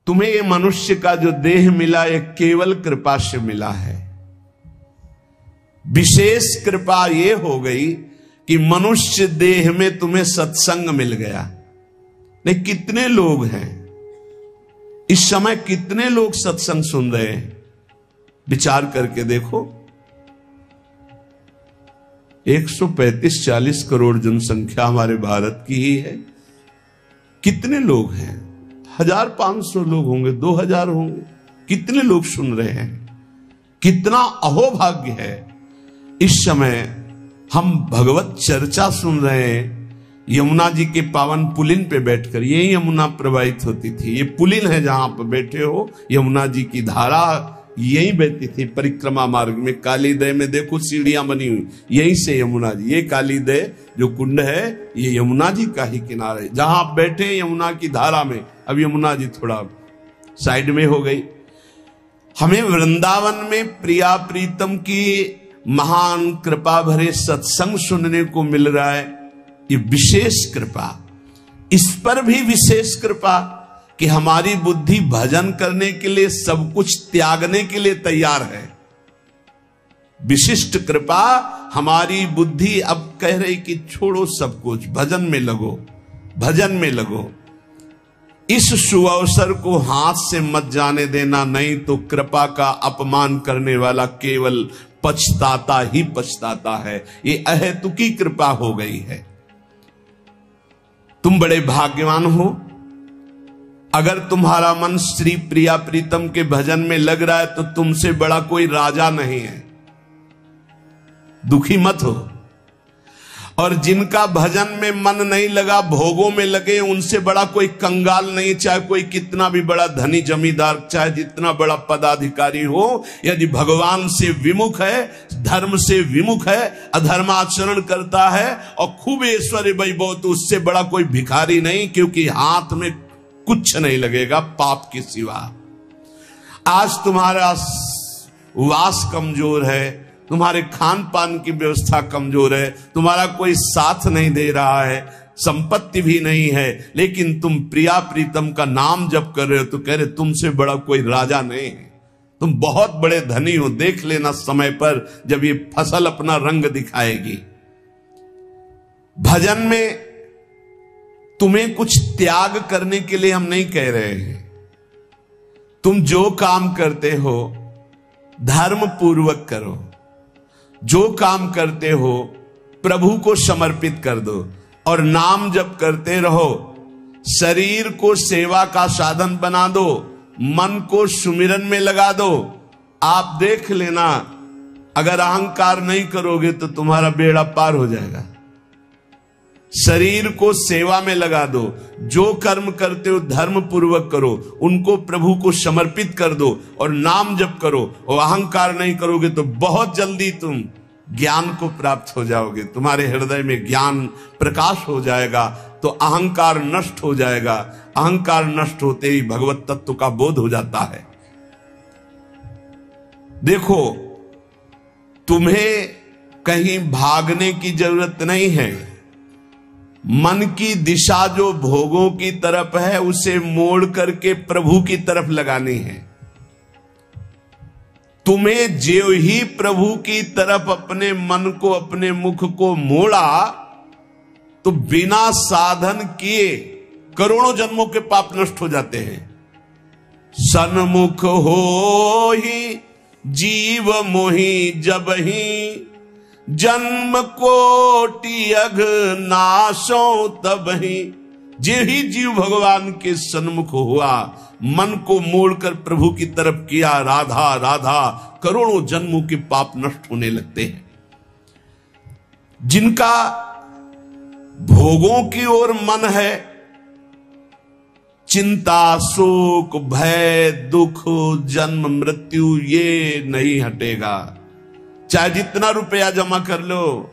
तुम्हें ये मनुष्य का जो देह मिला ये केवल कृपा से मिला है। विशेष कृपा ये हो गई कि मनुष्य देह में तुम्हें सत्संग मिल गया। नहीं, कितने लोग हैं इस समय, कितने लोग सत्संग सुन रहे हैं, विचार करके देखो। 135-40 करोड़ जनसंख्या हमारे भारत की ही है। कितने लोग हैं? 1500 लोग होंगे, 2000 होंगे। कितने लोग सुन रहे हैं? कितना अहोभाग्य है। इस समय हम भगवत चर्चा सुन रहे हैं यमुना जी के पावन पुलिन पे बैठकर। यही यमुना प्रवाहित होती थी। ये पुलिन है जहां पर बैठे हो, यमुना जी की धारा यही बहती थी परिक्रमा मार्ग में। कालीदय में देखो सीढ़ियां बनी हुई, यहीं से यमुना जी, ये कालीदय जो कुंड है ये यमुना जी का ही किनारे, जहां आप बैठे यमुना की धारा में। अब यमुना जी थोड़ा साइड में हो गई। हमें वृंदावन में प्रिया प्रीतम की महान कृपा भरे सत्संग सुनने को मिल रहा है। ये विशेष कृपा। इस पर भी विशेष कृपा कि हमारी बुद्धि भजन करने के लिए सब कुछ त्यागने के लिए तैयार है। विशिष्ट कृपा, हमारी बुद्धि अब कह रही कि छोड़ो सब कुछ, भजन में लगो, भजन में लगो। इस सुअवसर को हाथ से मत जाने देना, नहीं तो कृपा का अपमान करने वाला केवल पछताता ही पछताता है। ये अहेतुकी कृपा हो गई है। तुम बड़े भाग्यवान हो अगर तुम्हारा मन श्री प्रिया प्रीतम के भजन में लग रहा है, तो तुमसे बड़ा कोई राजा नहीं है। दुखी मत हो। और जिनका भजन में मन नहीं लगा, भोगों में लगे, उनसे बड़ा कोई कंगाल नहीं। चाहे कोई कितना भी बड़ा धनी जमींदार, चाहे जितना बड़ा पदाधिकारी हो, यदि भगवान से विमुख है, धर्म से विमुख है, अधर्माचरण करता है और खूब ऐश्वर्य वैभव, तो उससे बड़ा कोई भिखारी नहीं, क्योंकि हाथ में कुछ नहीं लगेगा पाप के सिवा। आज तुम्हारा वास कमजोर है, तुम्हारे खान पान की व्यवस्था कमजोर है, तुम्हारा कोई साथ नहीं दे रहा है, संपत्ति भी नहीं है, लेकिन तुम प्रिया प्रीतम का नाम जप कर रहे हो, तो कह रहे तुमसे बड़ा कोई राजा नहीं है, तुम बहुत बड़े धनी हो। देख लेना समय पर जब ये फसल अपना रंग दिखाएगी। भजन में तुम्हें कुछ त्याग करने के लिए हम नहीं कह रहे हैं। तुम जो काम करते हो धर्म पूर्वक करो, जो काम करते हो प्रभु को समर्पित कर दो और नाम जप करते रहो। शरीर को सेवा का साधन बना दो, मन को सुमिरन में लगा दो। आप देख लेना, अगर अहंकार नहीं करोगे तो तुम्हारा बेड़ा पार हो जाएगा। शरीर को सेवा में लगा दो, जो कर्म करते हो धर्म पूर्वक करो, उनको प्रभु को समर्पित कर दो और नाम जप करो। और अहंकार नहीं करोगे तो बहुत जल्दी तुम ज्ञान को प्राप्त हो जाओगे। तुम्हारे हृदय में ज्ञान प्रकाश हो जाएगा, तो अहंकार नष्ट हो जाएगा। अहंकार नष्ट होते ही भगवत तत्व का बोध हो जाता है। देखो, तुम्हें कहीं भागने की जरूरत नहीं है। मन की दिशा जो भोगों की तरफ है, उसे मोड़ करके प्रभु की तरफ लगानी है। तुम्हें जो ही प्रभु की तरफ अपने मन को, अपने मुख को मोड़ा, तो बिना साधन किए करोड़ों जन्मों के पाप नष्ट हो जाते हैं। सन्मुख हो ही जीव मोहि जब ही, जन्म कोटि अघ नाशो तब ही। जे ही जीव भगवान के सन्मुख हुआ, मन को मोड़कर प्रभु की तरफ किया, राधा राधा, करोड़ों जन्मों के पाप नष्ट होने लगते हैं। जिनका भोगों की ओर मन है, चिंता, शोक, भय, दुख, जन्म, मृत्यु ये नहीं हटेगा। चाहे जितना रुपया जमा कर लो,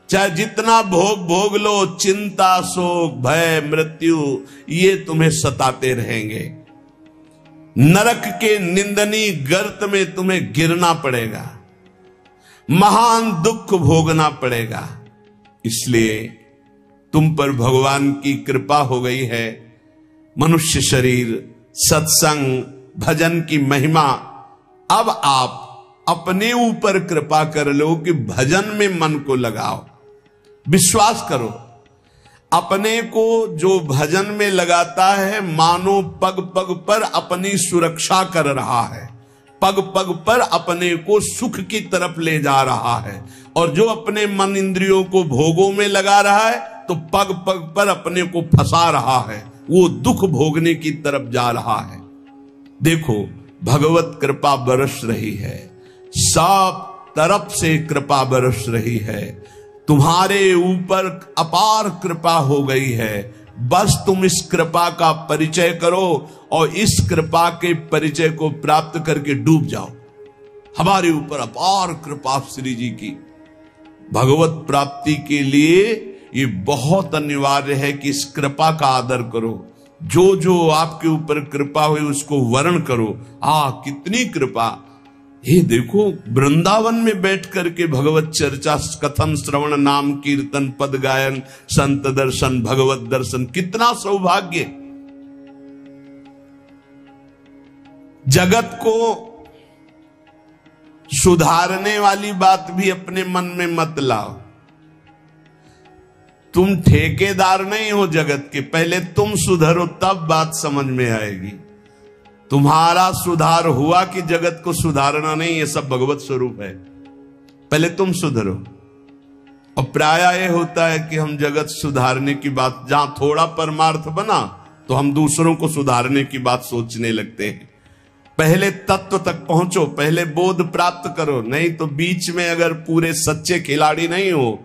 चाहे जितना भोग लो, चिंता, शोक, भय, मृत्यु ये तुम्हें सताते रहेंगे। नरक के निंदनीय गर्त में तुम्हें गिरना पड़ेगा, महान दुख भोगना पड़ेगा। इसलिए तुम पर भगवान की कृपा हो गई है। मनुष्य शरीर सत्संग, भजन की महिमा। अब आप अपने ऊपर कृपा कर लो कि भजन में मन को लगाओ। विश्वास करो, अपने को जो भजन में लगाता है मानो पग पग पर अपनी सुरक्षा कर रहा है, पग पग पर अपने को सुख की तरफ ले जा रहा है। और जो अपने मन इंद्रियों को भोगों में लगा रहा है तो पग पग पर अपने को फंसा रहा है, वो दुख भोगने की तरफ जा रहा है। देखो, भगवत कृपा बरस रही है, सब तरफ से कृपा बरस रही है, तुम्हारे ऊपर अपार कृपा हो गई है। बस तुम इस कृपा का परिचय करो और इस कृपा के परिचय को प्राप्त करके डूब जाओ। हमारे ऊपर अपार कृपा श्री जी की। भगवत प्राप्ति के लिए ये बहुत अनिवार्य है कि इस कृपा का आदर करो। जो जो आपके ऊपर कृपा हुई उसको वर्ण करो। कितनी कृपा! ये देखो, वृंदावन में बैठ करके भगवत चर्चा, कथन, श्रवण, नाम कीर्तन, पद गायन, संत दर्शन, भगवत दर्शन, कितना सौभाग्य। जगत को सुधारने वाली बात भी अपने मन में मत लाओ। तुम ठेकेदार नहीं हो जगत के, पहले तुम सुधरो तब बात समझ में आएगी। तुम्हारा सुधार हुआ कि जगत को सुधारना नहीं, ये सब भगवत स्वरूप है। पहले तुम सुधरो। और प्राय यह होता है कि हम जगत सुधारने की बात, जहां थोड़ा परमार्थ बना तो हम दूसरों को सुधारने की बात सोचने लगते हैं। पहले तत्व तक पहुंचो, पहले बोध प्राप्त करो, नहीं तो बीच में अगर पूरे सच्चे खिलाड़ी नहीं हो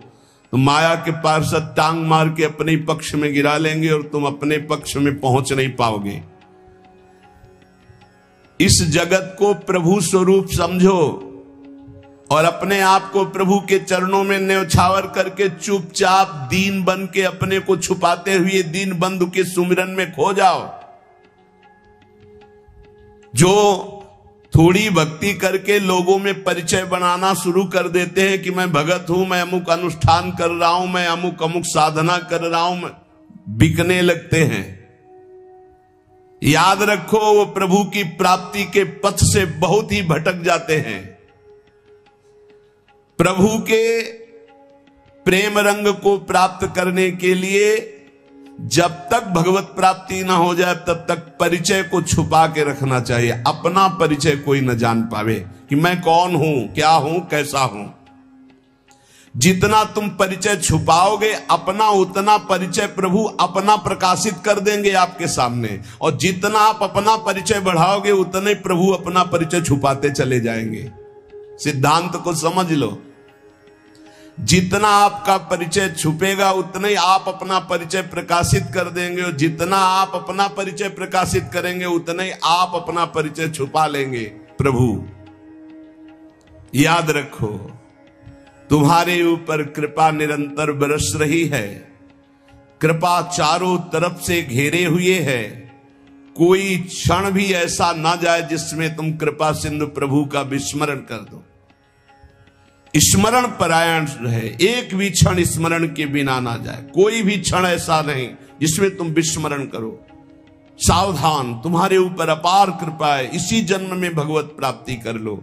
तो माया के पार्षद टांग मार के अपने पक्ष में गिरा लेंगे और तुम अपने पक्ष में पहुंच नहीं पाओगे। इस जगत को प्रभु स्वरूप समझो और अपने आप को प्रभु के चरणों में न्यौछावर करके चुपचाप दीन बन के अपने को छुपाते हुए दीन बंधु के सुमिरन में खो जाओ। जो थोड़ी भक्ति करके लोगों में परिचय बनाना शुरू कर देते हैं कि मैं भगत हूं, मैं अमुक अनुष्ठान कर रहा हूं, मैं अमुक अमुक साधना कर रहा हूं, बिकने लगते हैं। याद रखो, वो प्रभु की प्राप्ति के पथ से बहुत ही भटक जाते हैं। प्रभु के प्रेम रंग को प्राप्त करने के लिए जब तक भगवत प्राप्ति ना हो जाए तब तक परिचय को छुपा के रखना चाहिए। अपना परिचय कोई न जान पावे कि मैं कौन हूं, क्या हूं, कैसा हूं। जितना तुम परिचय छुपाओगे अपना, उतना परिचय प्रभु अपना प्रकाशित कर देंगे आपके सामने। और जितना आप अपना परिचय बढ़ाओगे उतने प्रभु अपना परिचय छुपाते चले जाएंगे। सिद्धांत को समझ लो। जितना आपका परिचय छुपेगा उतना ही आप अपना परिचय प्रकाशित कर देंगे, और जितना आप अपना परिचय प्रकाशित करेंगे उतना ही आप अपना परिचय छुपा लेंगे। प्रभु याद रखो, तुम्हारे ऊपर कृपा निरंतर बरस रही है। कृपा चारों तरफ से घेरे हुए है। कोई क्षण भी ऐसा ना जाए जिसमें तुम कृपा सिंधु प्रभु का विस्मरण कर दो। स्मरण परायण रहे, एक भी क्षण स्मरण के बिना ना जाए। कोई भी क्षण ऐसा नहीं जिसमें तुम विस्मरण करो। सावधान, तुम्हारे ऊपर अपार कृपा है। इसी जन्म में भगवत प्राप्ति कर लो।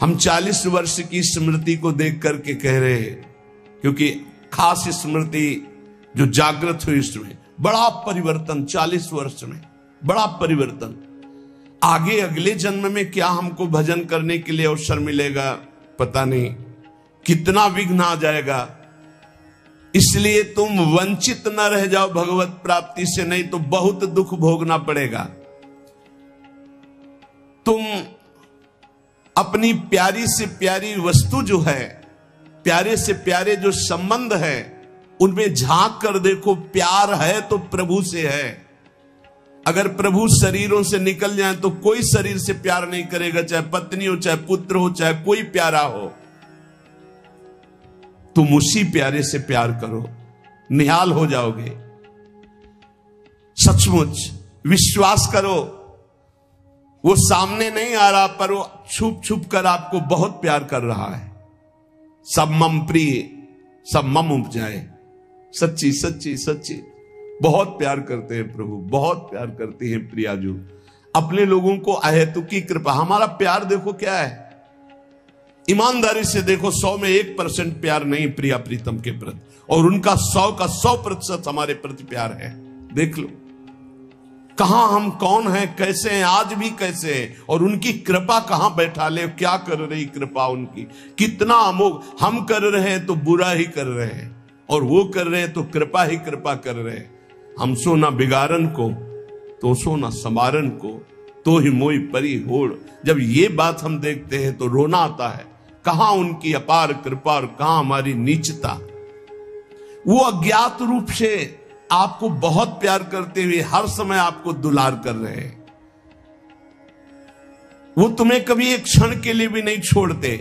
हम 40 वर्ष की स्मृति को देख करके कह रहे हैं, क्योंकि खास स्मृति जो जागृत हुई इसमें बड़ा परिवर्तन, 40 वर्ष में बड़ा परिवर्तन। आगे अगले जन्म में क्या हमको भजन करने के लिए अवसर मिलेगा पता नहीं, कितना विघ्न आ जाएगा। इसलिए तुम वंचित न रह जाओ भगवत प्राप्ति से, नहीं तो बहुत दुख भोगना पड़ेगा। तुम अपनी प्यारी से प्यारी वस्तु जो है, प्यारे से प्यारे जो संबंध है, उनमें झांक कर देखो। प्यार है तो प्रभु से है। अगर प्रभु शरीरों से निकल जाए तो कोई शरीर से प्यार नहीं करेगा, चाहे पत्नी हो, चाहे पुत्र हो, चाहे कोई प्यारा हो। तुम उसी प्यारे से प्यार करो, निहाल हो जाओगे। सचमुच विश्वास करो, वो सामने नहीं आ रहा पर वो छुप छुप कर आपको बहुत प्यार कर रहा है। सब मम प्रिय, सब मम उपजाए। सच्ची सच्ची सच्ची बहुत प्यार करते हैं प्रभु, बहुत प्यार करती हैं प्रियाजू अपने लोगों को अहेतुकी कृपा। हमारा प्यार देखो क्या है, ईमानदारी से देखो 100 में 1% प्यार नहीं प्रिया प्रीतम के प्रति, और उनका 100 का 100% हमारे प्रति प्यार है। देख लो कहां हम कौन हैं, कैसे हैं, आज भी कैसे हैं, और उनकी कृपा कहां बैठा ले, क्या कर रही कृपा उनकी, कितना अमोघ। हम कर रहे हैं तो बुरा ही कर रहे हैं, और वो कर रहे हैं तो कृपा ही कृपा कर रहे हैं। हम सो ना बिगाड़न को तो सो ना समारन को, तो ही मोई परी होड़। जब ये बात हम देखते हैं तो रोना आता है, कहां उनकी अपार कृपा और कहां हमारी नीचता। वो अज्ञात रूप से आपको बहुत प्यार करते हुए हर समय आपको दुलार कर रहे हैं। वो तुम्हें कभी एक क्षण के लिए भी नहीं छोड़ते।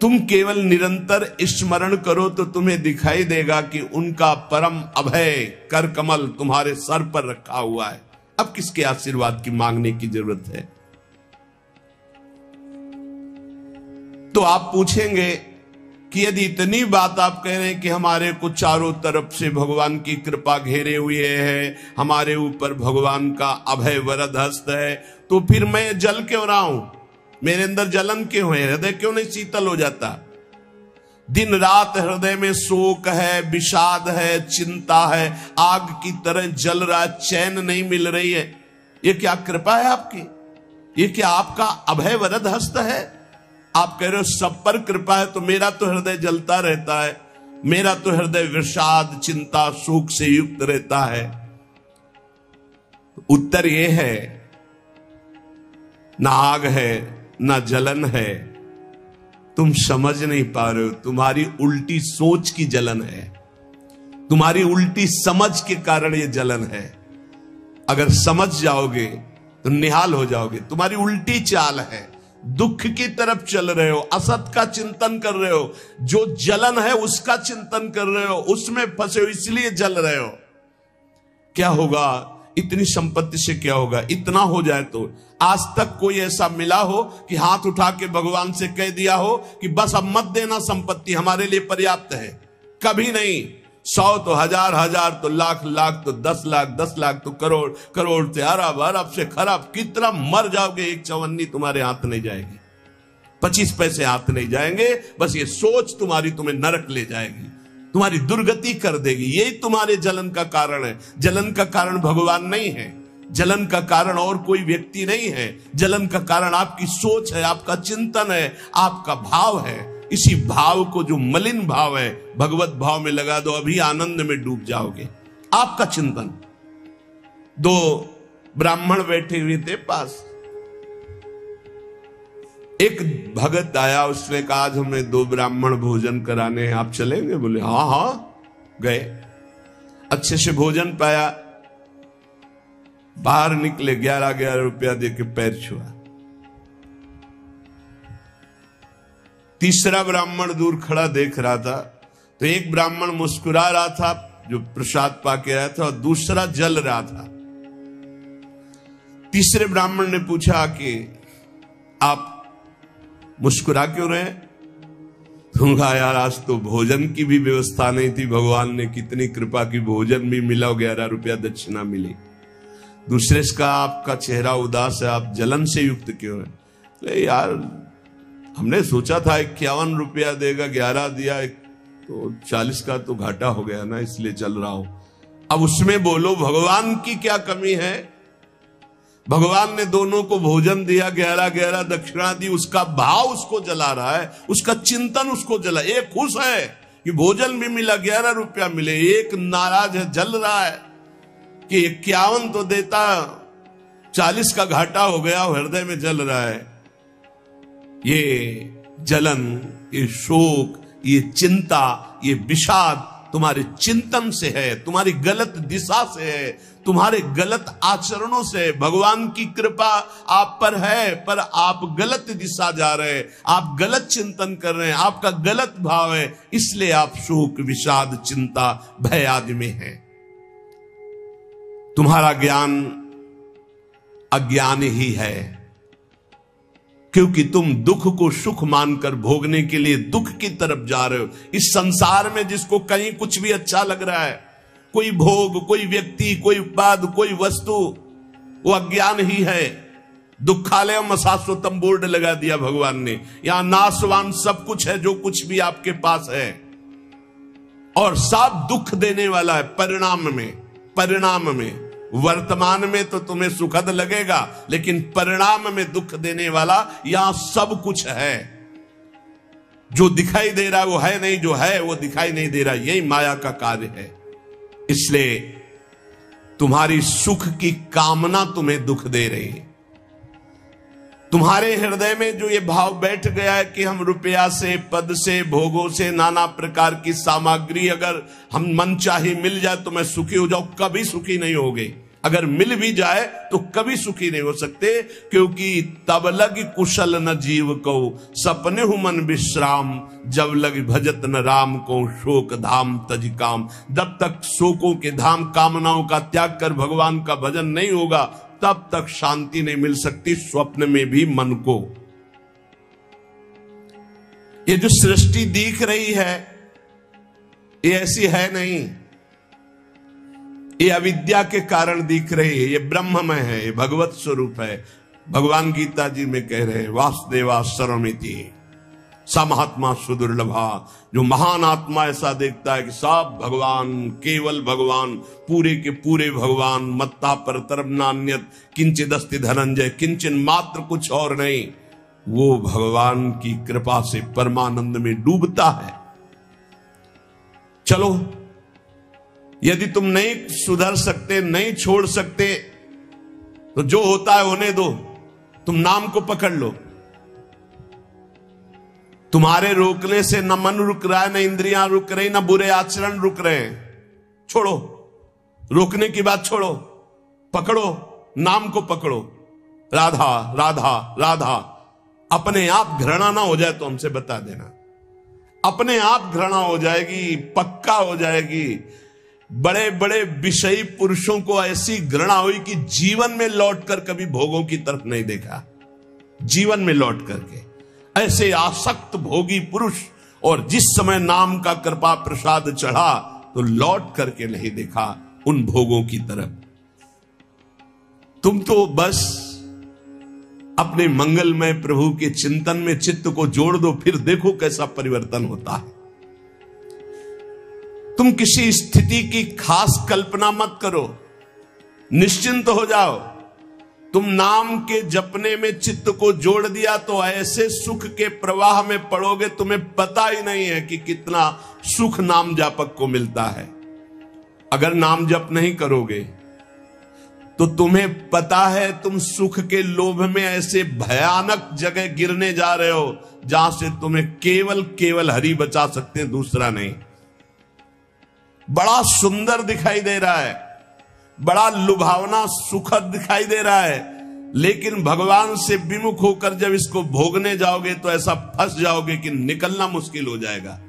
तुम केवल निरंतर स्मरण करो तो तुम्हें दिखाई देगा कि उनका परम अभय कर कमल तुम्हारे सर पर रखा हुआ है। अब किसके आशीर्वाद की मांगने की जरूरत है? तो आप पूछेंगे कि यदि इतनी बात आप कह रहे हैं कि हमारे को चारों तरफ से भगवान की कृपा घेरे हुए है, हमारे ऊपर भगवान का अभय वरद हस्त है, तो फिर मैं जल क्यों रहा हूं, मेरे अंदर जलन क्यों है, हृदय क्यों नहीं शीतल हो जाता? दिन रात हृदय में शोक है, विषाद है, चिंता है, आग की तरह जल रहा, चैन नहीं मिल रही है। ये क्या कृपा है आपकी? ये क्या आपका अभय वरद हस्त है? आप कह रहे हो सब पर कृपा है, तो मेरा तो हृदय जलता रहता है, मेरा तो हृदय विषाद चिंता शोक से युक्त रहता है। उत्तर यह है, ना आग है ना जलन है, तुम समझ नहीं पा रहे हो। तुम्हारी उल्टी सोच की जलन है, तुम्हारी उल्टी समझ के कारण ये जलन है। अगर समझ जाओगे तो निहाल हो जाओगे। तुम्हारी उल्टी चाल है, दुख की तरफ चल रहे हो, असत का चिंतन कर रहे हो, जो जलन है उसका चिंतन कर रहे हो, उसमें फंसे हो, इसलिए जल रहे हो। क्या होगा इतनी संपत्ति से? क्या होगा इतना हो जाए तो? आज तक कोई ऐसा मिला हो कि हाथ उठा के भगवान से कह दिया हो कि बस अब मत देना, संपत्ति हमारे लिए पर्याप्त है? कभी नहीं। 100 तो हजार, हजार तो लाख, लाख तो 10 लाख, 10 लाख तो करोड़, करोड़ से अरब, अरब से खरब। कितना मर जाओगे, एक चवन्नी तुम्हारे हाथ नहीं जाएगी, 25 पैसे हाथ नहीं जाएंगे। बस ये सोच तुम्हें नरक ले जाएगी, तुम्हारी दुर्गति कर देगी। यही तुम्हारे जलन का कारण है। जलन का कारण भगवान नहीं है, जलन का कारण और कोई व्यक्ति नहीं है। जलन का कारण आपकी सोच है, आपका चिंतन है, आपका भाव है। इसी भाव को, जो मलिन भाव है, भगवत भाव में लगा दो, अभी आनंद में डूब जाओगे। आपका चिंतन। 2 ब्राह्मण बैठे हुए थे पास, एक भगत आया, उसने कहा आज हमें 2 ब्राह्मण भोजन कराने हैं, आप चलेंगे? बोले हाँ हाँ। गए, अच्छे से भोजन पाया, बाहर निकले, 11-11 रुपया देके पैर छुआ। तीसरा ब्राह्मण दूर खड़ा देख रहा था, तो एक ब्राह्मण मुस्कुरा रहा था जो प्रसाद पाके आया था, और दूसरा जल रहा था। तीसरे ब्राह्मण ने पूछा कि आप मुस्कुरा क्यों रहे? तुम कहा यार आज तो भोजन की भी व्यवस्था नहीं थी, भगवान ने कितनी कृपा की, भोजन भी मिला, 11 रुपया दक्षिणा मिली। दूसरे का आपका चेहरा उदास है, आप जलन से युक्त क्यों है? यार हमने सोचा था 51 रुपया देगा, 11 दिया, तो 40 का तो घाटा हो गया ना, इसलिए चल रहा हूं। अब उसमें बोलो भगवान की क्या कमी है? भगवान ने दोनों को भोजन दिया, 11-11 दक्षिणा दी, उसका भाव उसको जला रहा है, उसका चिंतन उसको जला। एक खुश है कि भोजन भी मिला, 11 रुपया मिले, एक नाराज है, जल रहा है कि 51 तो देता, 40 का घाटा हो गया, हृदय में जल रहा है। ये जलन, ये शोक, ये चिंता, ये विषाद तुम्हारे चिंतन से है, तुम्हारी गलत दिशा से है, तुम्हारे गलत आचरणों से। भगवान की कृपा आप पर है, पर आप गलत दिशा जा रहे हैं, आप गलत चिंतन कर रहे हैं, आपका गलत भाव है, इसलिए आप शोक विषाद चिंता भय आदि में हैं। तुम्हारा ज्ञान अज्ञान ही है, क्योंकि तुम दुख को सुख मानकर भोगने के लिए दुख की तरफ जा रहे हो। इस संसार में जिसको कहीं कुछ भी अच्छा लग रहा है, कोई भोग, कोई व्यक्ति, कोई पद, कोई वस्तु, वो अज्ञान ही है। दुखालयम अशाश्वतम बोर्ड लगा दिया भगवान ने। यहां नाशवान सब कुछ है, जो कुछ भी आपके पास है, और सब दुख देने वाला है परिणाम में। वर्तमान में तो तुम्हें सुखद लगेगा, लेकिन परिणाम में दुख देने वाला यहां सब कुछ है। जो दिखाई दे रहा है वो है नहीं, जो है वो दिखाई नहीं दे रहा। यही माया का कार्य है। इसलिए तुम्हारी सुख की कामना तुम्हें दुख दे रही है। तुम्हारे हृदय में जो ये भाव बैठ गया है कि हम रुपया से, पद से, भोगों से, नाना प्रकार की सामग्री अगर हम मनचाही मिल जाए तो मैं सुखी हो जाऊं, कभी सुखी नहीं होगे। अगर मिल भी जाए तो कभी सुखी नहीं हो सकते, क्योंकि तब लग कुशल न जीव को, सपने हु मन विश्राम, जब लग भजत न राम को, शोक धाम तज काम। जब तक शोकों के धाम, कामनाओं का त्याग कर भगवान का भजन नहीं होगा, तब तक शांति नहीं मिल सकती स्वप्न में भी मन को। ये जो सृष्टि दिख रही है ये ऐसी है नहीं, ये अविद्या के कारण दिख रही है। ये ब्रह्ममय है, ये भगवत स्वरूप है। भगवान गीता जी में कह रहे हैं वासुदेवा सर्वमिति स महात्मा सुदुर्लभा। जो महान आत्मा ऐसा देखता है कि सब भगवान, केवल भगवान, पूरे के पूरे भगवान, मत्ता परतरम नान्यत किंचिदस्ति धनंजय, किंचन मात्र कुछ और नहीं, वो भगवान की कृपा से परमानंद में डूबता है। चलो, यदि तुम नहीं सुधर सकते, नहीं छोड़ सकते, तो जो होता है होने दो। तुम नाम को पकड़ लो। तुम्हारे रोकने से न मन रुक रहा है, न इंद्रियां रुक रही, न बुरे आचरण रुक रहे हैं। छोड़ो, रोकने की बात छोड़ो, पकड़ो, नाम को पकड़ो। राधा राधा राधा। अपने आप घृणा ना हो जाए तो हमसे बता देना। अपने आप घृणा हो जाएगी, पक्का हो जाएगी। बड़े बड़े विषयी पुरुषों को ऐसी घृणा हुई कि जीवन में लौटकर कभी भोगों की तरफ नहीं देखा। जीवन में लौट करके ऐसे आसक्त भोगी पुरुष, और जिस समय नाम का कृपा प्रसाद चढ़ा तो लौट करके नहीं देखा उन भोगों की तरफ। तुम तो बस अपने मंगलमय प्रभु के चिंतन में चित्त को जोड़ दो, फिर देखो कैसा परिवर्तन होता है। तुम किसी स्थिति की खास कल्पना मत करो, निश्चिंत हो जाओ। तुम नाम के जपने में चित्त को जोड़ दिया तो ऐसे सुख के प्रवाह में पड़ोगे, तुम्हें पता ही नहीं है कि कितना सुख नाम जापक को मिलता है। अगर नाम जप नहीं करोगे तो तुम्हें पता है तुम सुख के लोभ में ऐसे भयानक जगह गिरने जा रहे हो जहां से तुम्हें केवल केवल हरि बचा सकते हैं, दूसरा नहीं। बड़ा सुंदर दिखाई दे रहा है, बड़ा लुभावना सुखद दिखाई दे रहा है, लेकिन भगवान से विमुख होकर जब इसको भोगने जाओगे तो ऐसा फंस जाओगे कि निकलना मुश्किल हो जाएगा।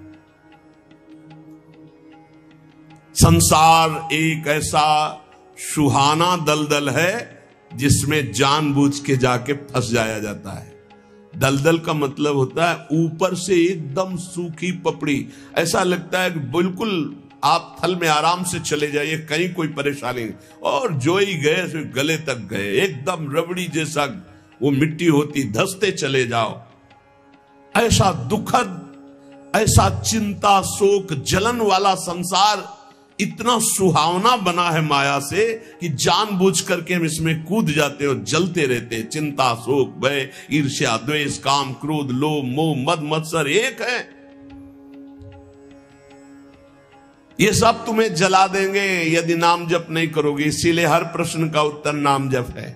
संसार एक ऐसा सुहाना दलदल है जिसमें जानबूझ के जाके फंस जाया जाता है। दलदल का मतलब होता है ऊपर से एकदम सूखी पपड़ी, ऐसा लगता है कि बिल्कुल आप थल में आराम से चले जाइए, कहीं कोई परेशानी नहीं, और जो ही गए सो गले तक गए, एकदम रबड़ी जैसा वो मिट्टी होती, धंसते चले जाओ। ऐसा दुखद, ऐसा चिंता शोक जलन वाला संसार इतना सुहावना बना है माया से कि जानबूझ करके हम इसमें कूद जाते और जलते रहते। चिंता शोक भय ईर्ष्या द्वेष काम क्रोध लोभ मोह मद मत्सर एक है, ये सब तुम्हें जला देंगे यदि नाम जप नहीं करोगे। इसीलिए हर प्रश्न का उत्तर नाम जप है,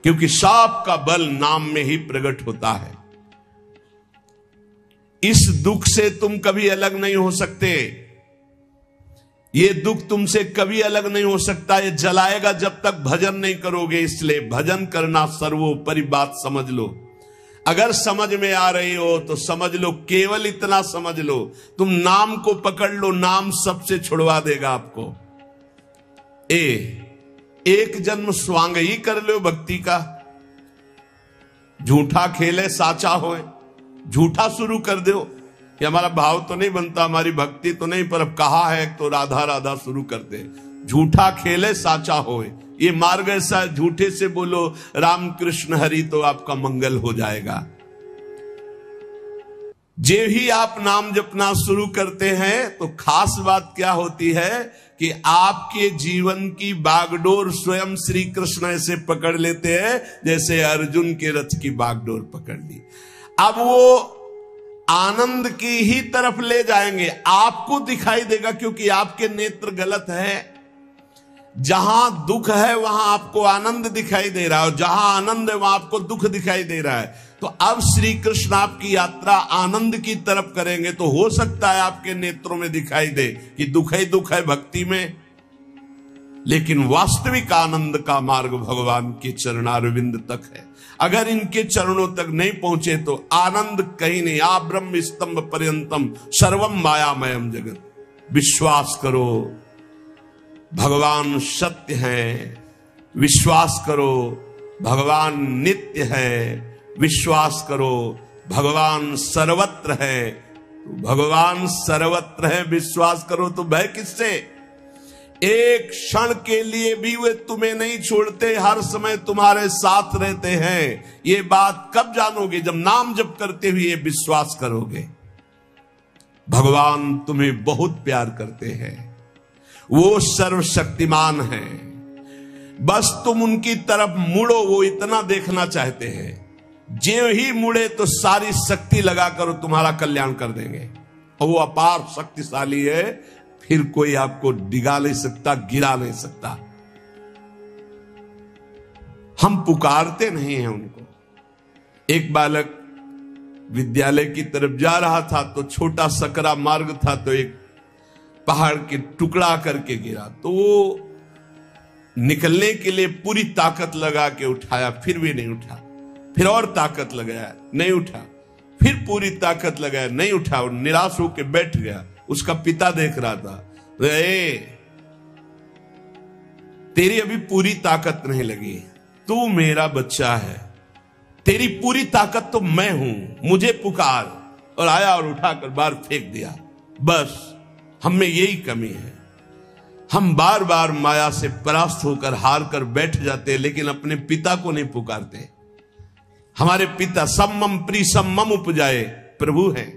क्योंकि साप का बल नाम में ही प्रकट होता है। इस दुख से तुम कभी अलग नहीं हो सकते, ये दुख तुमसे कभी अलग नहीं हो सकता, ये जलाएगा जब तक भजन नहीं करोगे। इसलिए भजन करना सर्वोपरि बात समझ लो। अगर समझ में आ रही हो तो समझ लो, केवल इतना समझ लो, तुम नाम को पकड़ लो, नाम सबसे छुड़वा देगा आपको। एक जन्म स्वांग ही कर लो भक्ति का, झूठा खेले साचा होए, झूठा शुरू कर दो। कि हमारा भाव तो नहीं बनता, हमारी भक्ति तो नहीं, पर अब कहा है तो राधा राधा शुरू करते। झूठा खेले साचा होए, ये मार्ग ऐसा, झूठे से बोलो राम कृष्ण हरि तो आपका मंगल हो जाएगा। जे ही आप नाम जपना शुरू करते हैं तो खास बात क्या होती है कि आपके जीवन की बागडोर स्वयं श्री कृष्ण ऐसे पकड़ लेते हैं जैसे अर्जुन के रथ की बागडोर पकड़ ली। अब वो आनंद की ही तरफ ले जाएंगे, आपको दिखाई देगा क्योंकि आपके नेत्र गलत है। जहां दुख है वहां आपको आनंद दिखाई दे रहा है और जहां आनंद है वहां आपको दुख दिखाई दे रहा है। तो अब श्री कृष्ण आपकी यात्रा आनंद की तरफ करेंगे तो हो सकता है आपके नेत्रों में दिखाई दे कि दुख ही दुख है भक्ति में, लेकिन वास्तविक आनंद का मार्ग भगवान के चरणारविंद तक है। अगर इनके चरणों तक नहीं पहुंचे तो आनंद कहीं नहीं। आ ब्रह्म स्तंभ पर्यंतम सर्वम मायामयम जगत। विश्वास करो भगवान सत्य है, विश्वास करो भगवान नित्य है, विश्वास करो भगवान सर्वत्र है। तो भगवान सर्वत्र है, विश्वास करो तो भय किससे? एक क्षण के लिए भी वे तुम्हें नहीं छोड़ते, हर समय तुम्हारे साथ रहते हैं। ये बात कब जानोगे? जब नाम जप करते हुए विश्वास करोगे। भगवान तुम्हें बहुत प्यार करते हैं, वो सर्वशक्तिमान है। बस तुम उनकी तरफ मुड़ो, वो इतना देखना चाहते हैं। जो ही मुड़े तो सारी शक्ति लगाकर तुम्हारा कल्याण कर देंगे। और वो अपार शक्तिशाली है, फिर कोई आपको डिगा नहीं सकता, गिरा नहीं सकता। हम पुकारते नहीं हैं उनको। एक बालक विद्यालय की तरफ जा रहा था तो छोटा सकरा मार्ग था, तो एक पहाड़ के टुकड़ा करके गिरा। तो वो निकलने के लिए पूरी ताकत लगा के उठाया, फिर भी नहीं उठा। फिर और ताकत लगाया, नहीं उठा। फिर पूरी ताकत लगाया, नहीं उठा। और निराश होकर बैठ गया। उसका पिता देख रहा था, तेरी अभी पूरी ताकत नहीं लगी, तू मेरा बच्चा है, तेरी पूरी ताकत तो मैं हूं, मुझे पुकार। और आया और उठाकर बाहर फेंक दिया। बस हम में यही कमी है, हम बार बार माया से परास्त होकर हार कर बैठ जाते, लेकिन अपने पिता को नहीं पुकारते। हमारे पिता सम्मम प्रीसम्मम उपजाए प्रभु हैं,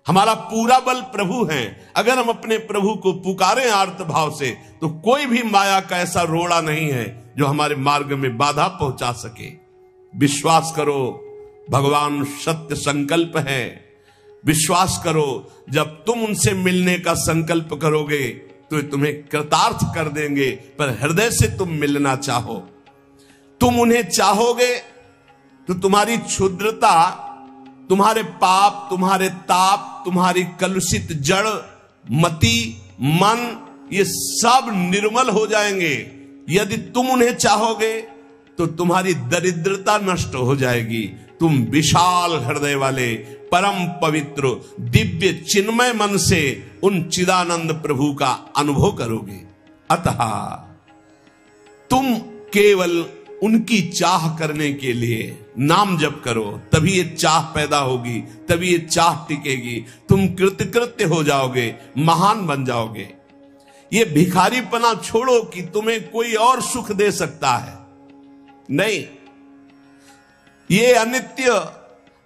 हमारा पूरा बल प्रभु हैं। अगर हम अपने प्रभु को पुकारें आर्त भाव से तो कोई भी माया का ऐसा रोड़ा नहीं है जो हमारे मार्ग में बाधा पहुंचा सके। विश्वास करो भगवान सत्य संकल्प है। विश्वास करो जब तुम उनसे मिलने का संकल्प करोगे तो तुम्हें कृतार्थ कर देंगे, पर हृदय से तुम मिलना चाहो। तुम उन्हें चाहोगे तो तुम्हारी क्षुद्रता, तुम्हारे पाप, तुम्हारे ताप, तुम्हारी कलुषित जड़ मति मन, ये सब निर्मल हो जाएंगे। यदि तुम उन्हें चाहोगे तो तुम्हारी दरिद्रता नष्ट हो जाएगी। तुम विशाल हृदय वाले परम पवित्र दिव्य चिन्मय मन से उन चिदानंद प्रभु का अनुभव करोगे। अतः तुम केवल उनकी चाह करने के लिए नाम जप करो, तभी ये चाह पैदा होगी, तभी ये चाह टिकेगी। तुम कृतकृत्य हो जाओगे, महान बन जाओगे। ये भिखारीपना छोड़ो कि तुम्हें कोई और सुख दे सकता है, नहीं। ये अनित्य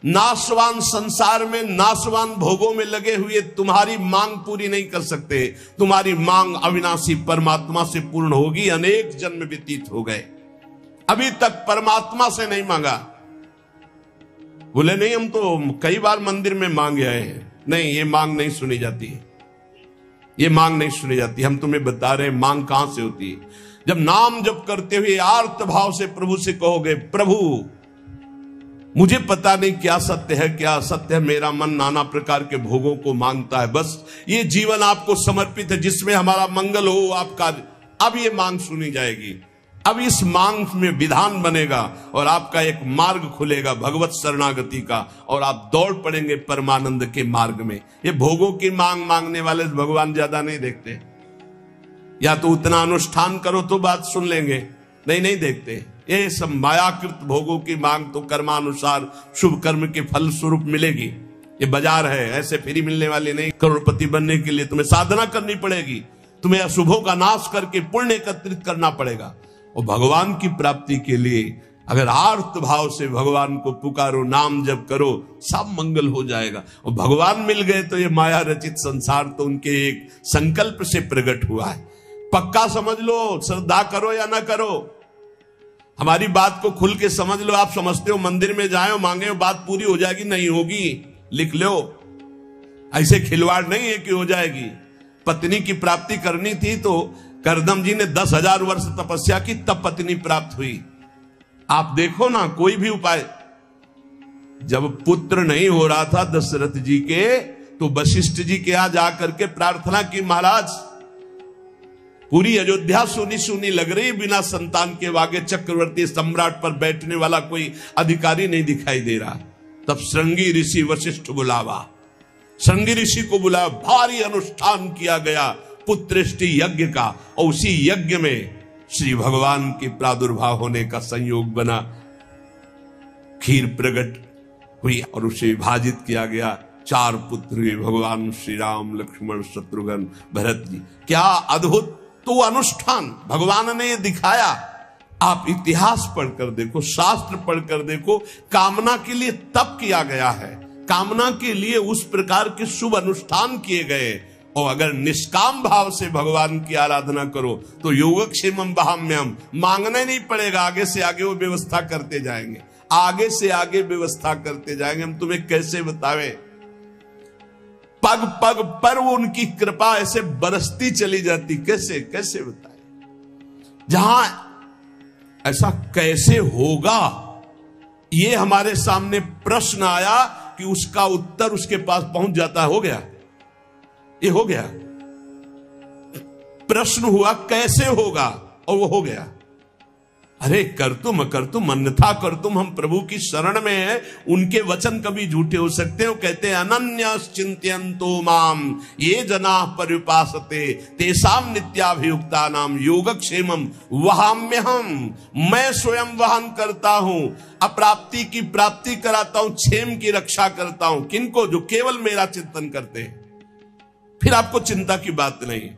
नाशवान संसार में नाशवान भोगों में लगे हुए तुम्हारी मांग पूरी नहीं कर सकते। तुम्हारी मांग अविनाशी परमात्मा से पूर्ण होगी। अनेक जन्म व्यतीत हो गए, अभी तक परमात्मा से नहीं मांगा। बोले नहीं, हम तो कई बार मंदिर में मांगे आए हैं। नहीं, ये मांग नहीं सुनी जाती, ये मांग नहीं सुनी जाती। हम तुम्हें बता रहे हैं मांग कहां से होती है। जब नाम जप करते हुए आर्त भाव से प्रभु से कहोगे, प्रभु मुझे पता नहीं क्या सत्य है क्या असत्य है, मेरा मन नाना प्रकार के भोगों को मांगता है, बस ये जीवन आपको समर्पित है जिसमें हमारा मंगल हो आपका। अब ये मांग सुनी जाएगी, अब इस मांग में विधान बनेगा और आपका एक मार्ग खुलेगा भगवत शरणागति का, और आप दौड़ पड़ेंगे परमानंद के मार्ग में। ये भोगों की मांग मांगने वाले भगवान ज्यादा नहीं देखते। या तो उतना अनुष्ठान करो तो बात सुन लेंगे, नहीं देखते। ये सब मायाकृत भोगों की मांग तो कर्मानुसार शुभ कर्म के फल स्वरूप मिलेगी। ये बाजार है, ऐसे फ्री मिलने वाले नहीं। करोड़पति बनने के लिए तुम्हें साधना करनी पड़ेगी, तुम्हें अशुभों का नाश करके पुण्य एकत्रित करना पड़ेगा। और भगवान की प्राप्ति के लिए अगर आर्त भाव से भगवान को पुकारो, नाम जप करो, सब मंगल हो जाएगा। और भगवान मिल गए तो ये माया रचित संसार तो उनके एक संकल्प से प्रकट हुआ है। पक्का समझ लो, श्रद्धा करो या ना करो, हमारी बात को खुल के समझ लो। आप समझते हो मंदिर में जाए मांगे बात पूरी हो जाएगी, नहीं होगी, लिख लो। ऐसे खिलवाड़ नहीं है कि हो जाएगी। पत्नी की प्राप्ति करनी थी तो करदम जी ने 10,000 वर्ष तपस्या की, तब पत्नी प्राप्त हुई। आप देखो ना, कोई भी उपाय। जब पुत्र नहीं हो रहा था दशरथ जी के, तो वशिष्ठ जी के यहां जाकर के प्रार्थना की, महाराज पूरी अयोध्या सुनी सुनी लग रही, बिना संतान के आगे चक्रवर्ती सम्राट पर बैठने वाला कोई अधिकारी नहीं दिखाई दे रहा। तब श्रृंगी ऋषि वशिष्ठ बुलावा, श्रृंगी ऋषि को बुलाया, भारी अनुष्ठान किया गया पुत्रेष्टि यज्ञ का। और उसी यज्ञ में श्री भगवान के प्रादुर्भाव होने का संयोग बना, खीर प्रकट हुई और उसे विभाजित किया गया। 4 पुत्र हुए, भगवान श्री राम, लक्ष्मण, शत्रुघ्न, भरत जी। क्या अद्भुत तो अनुष्ठान भगवान ने ये दिखाया। आप इतिहास पढ़कर देखो, शास्त्र पढ़कर देखो, कामना के लिए तप किया गया है, कामना के लिए उस प्रकार के शुभ अनुष्ठान किए गए। और अगर निष्काम भाव से भगवान की आराधना करो तो योगक्षेमम वहाम्यम, मांगना नहीं पड़ेगा, आगे से आगे वो व्यवस्था करते जाएंगे, आगे से आगे व्यवस्था करते जाएंगे। हम तुम्हें कैसे बतावे, पग पग पर वो उनकी कृपा ऐसे बरसती चली जाती, कैसे कैसे बताए। जहां ऐसा कैसे होगा, ये हमारे सामने प्रश्न आया कि उसका उत्तर उसके पास पहुंच जाता, हो गया, ये हो गया। प्रश्न हुआ कैसे होगा, और वो हो गया। अरे कर तुम अन्यथा कर तुम, हम प्रभु की शरण में हैं, उनके वचन कभी झूठे हो सकते हो। कहते हैं अनन्यस चिंत्यन्तो माम ये जना पर्युपासते तेषाम नित्याभियुक्ता नाम योगक्षेमम वहाम्यहम, मैं स्वयं वहन करता हूं, अप्राप्ति की प्राप्ति कराता हूं, क्षेम की रक्षा करता हूं। किनको? जो केवल मेरा चिंतन करते हैं। फिर आपको चिंता की बात नहीं,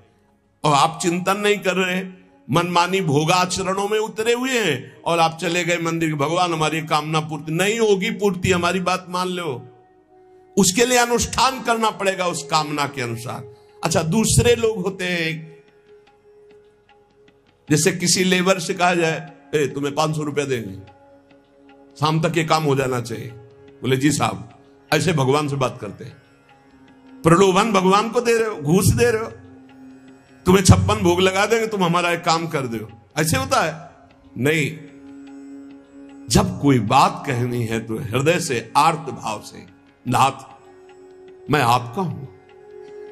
और आप चिंतन नहीं कर रहे, मनमानी भोगाचरणों में उतरे हुए हैं, और आप चले गए मंदिर के, भगवान हमारी कामना पूर्ति नहीं होगी, पूर्ति हमारी बात मान लो। उसके लिए अनुष्ठान करना पड़ेगा उस कामना के अनुसार। अच्छा, दूसरे लोग होते हैं, जैसे किसी लेबर से कहा जाए तुम्हें 500 रुपया देंगे, शाम तक ये काम हो जाना चाहिए। बोले जी साहब, ऐसे भगवान से बात करते हैं। प्रलोभन भगवान को दे रहे हो, घूस दे रहे हो। तुम्हें 56 भोग लगा देंगे, तुम हमारा एक काम कर दो, ऐसे होता है? नहीं। जब कोई बात कहनी है तो हृदय से, आर्त भाव से, नाथ मैं आपका हूं।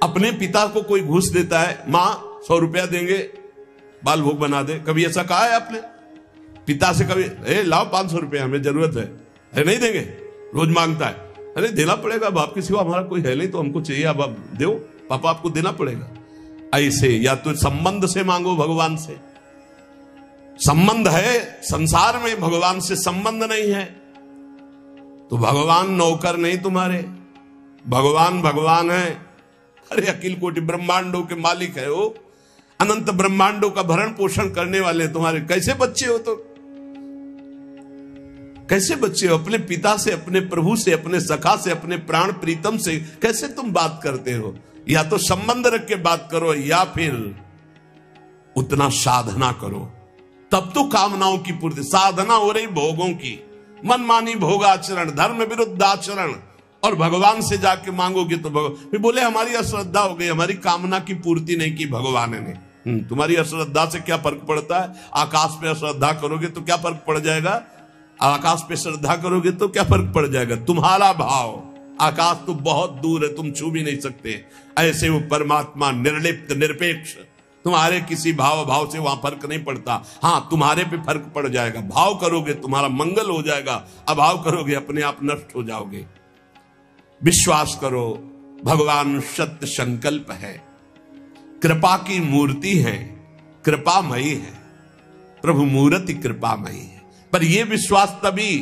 अपने पिता को कोई घूस देता है, मां 100 रुपया देंगे बाल भोग बना दे, कभी ऐसा कहा है आपने पिता से? कभी लाओ 500 रुपया, हमें जरूरत है, नहीं देंगे, रोज मांगता है, अरे देना पड़ेगा, बाप के सिवा हमारा कोई है नहीं, तो हमको चाहिए, अब आप दो, पापा आपको देना पड़ेगा। ऐसे या तो संबंध से मांगो, भगवान से संबंध है, संसार में भगवान से संबंध नहीं है, तो भगवान नौकर नहीं तुम्हारे, भगवान भगवान है। अरे अखिल कोटि ब्रह्मांडों के मालिक है वो, अनंत ब्रह्मांडों का भरण पोषण करने वाले तुम्हारे। कैसे बच्चे हो? तो कैसे बच्चे हो? अपने पिता से, अपने प्रभु से, अपने सखा से, अपने प्राण प्रीतम से कैसे तुम बात करते हो? या तो संबंध रख के बात करो, या फिर उतना साधना करो, तब तो कामनाओं की पूर्ति। साधना हो रही भोगों की, मनमानी भोगाचरण, धर्म विरुद्ध आचरण, और भगवान से जाके मांगोगे तो भगवान बोले हमारी अश्रद्धा हो गई, हमारी कामना की पूर्ति नहीं की भगवान ने। तुम्हारी अश्रद्धा से क्या फर्क पड़ता है? आकाश पे अश्रद्धा करोगे तो क्या फर्क पड़ जाएगा? आकाश पे श्रद्धा करोगे तो क्या फर्क पड़ जाएगा? तुम्हारा भाव, आकाश तो बहुत दूर है, तुम छू भी नहीं सकते। ऐसे वो परमात्मा निर्लिप्त, निरपेक्ष, तुम्हारे किसी भाव से वहां फर्क नहीं पड़ता। हाँ, तुम्हारे पे फर्क पड़ जाएगा। भाव करोगे तुम्हारा मंगल हो जाएगा, अभाव करोगे अपने आप नष्ट हो जाओगे। विश्वास करो, भगवान सत्य संकल्प है, कृपा की मूर्ति है, कृपामयी है, प्रभु मूर्ति कृपामयी है। पर यह विश्वास तभी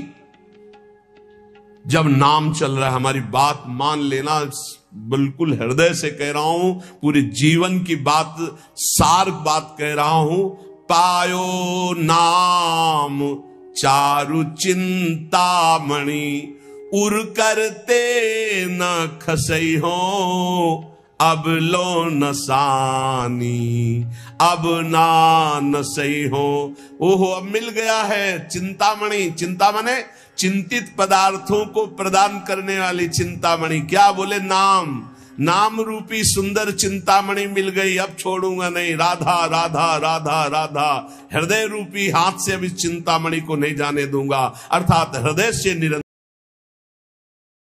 जब नाम चल रहा है, हमारी बात मान लेना, बिल्कुल हृदय से कह रहा हूं, पूरे जीवन की बात, सार बात कह रहा हूं। पायो नाम चारु चिंतामणि, उर करते न खसई हो, अब लो नसानी, अब ना नसई हो। ओहो, अब मिल गया है चिंतामणि। चिंता माने चिंतित पदार्थों को प्रदान करने वाली चिंतामणि। क्या बोले? नाम। नाम रूपी सुंदर चिंतामणि मिल गई, अब छोड़ूंगा नहीं। राधा राधा राधा राधा, हृदय रूपी हाथ से अब इस चिंतामणि को नहीं जाने दूंगा। अर्थात हृदय से निरंतर